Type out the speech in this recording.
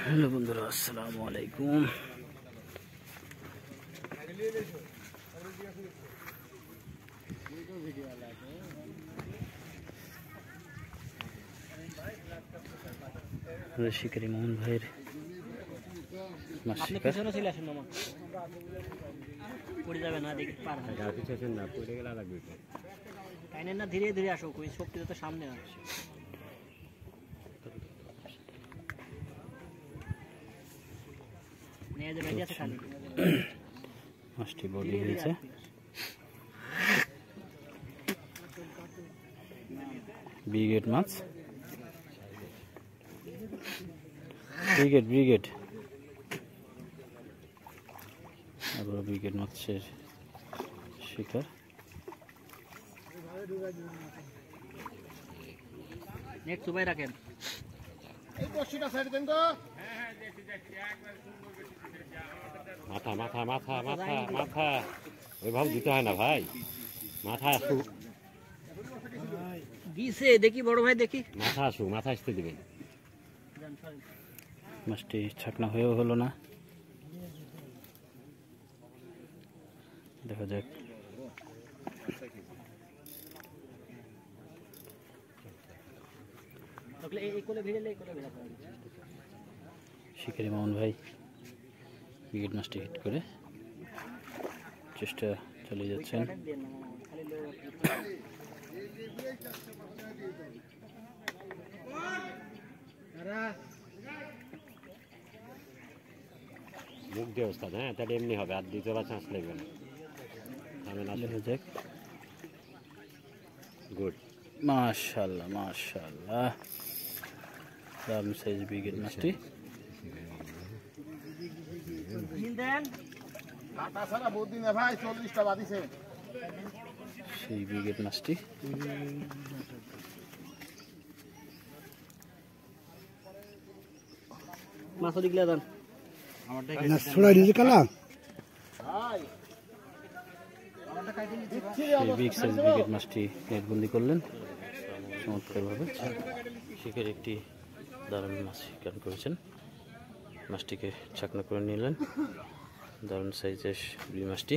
Hello বন্ধুরা, আসসালামু আলাইকুম। শিকারি মোহন ভাইয়ের ধীরে ধীরে আসো, শক্তি তো সামনে আসছে। মাছটি বডি হয়েছে। ব্রিগেড মাছ, ব্রিগেড আবার ব্রিগেড মাছের শিকার। নেক্সট উপায় রাখেন। এই বসিটা সাইড দেন তো। মাথা মাথা মাথা মাথা মাথা ওইভাবে দিতে হয় না ভাই, মাথা আসুক। দিছে দেখি বড় ভাই, দেখি মাথা আসুক, মাথা আসতে দিবেন। মাছটি ছাকনা হয়েও হলো না, দেখা যাক। শিকারি মোহন ভাই ব্রিগেড মাছটি হিট করে চেষ্টা চালিয়ে যাচ্ছেন। মুখ দিয়ে অবস্থা, হ্যাঁ তাহলে এমনি হবে, আর দ্বিতীয় বার চান্স লাগবে না। দেখা যাক। গুড, মাশাআল্লাহ মাশাআল্লাহ, দারুণ সাইজ ব্রিগেড মাছটি। ভাই 40টা বাদিছে সেই ব্রিগেড মাছটি। মাছ দিকলে দেন বিগ সাইজ ব্রিগেড মাছটি নেটবন্দি করলেন চমৎকারভাবে। শিকার একটি দারুণ মাছ শিকার করেছেন, মাছটিকে ছাকনা করে নিলেন। দারুণ সাইজের রুই মাছটি।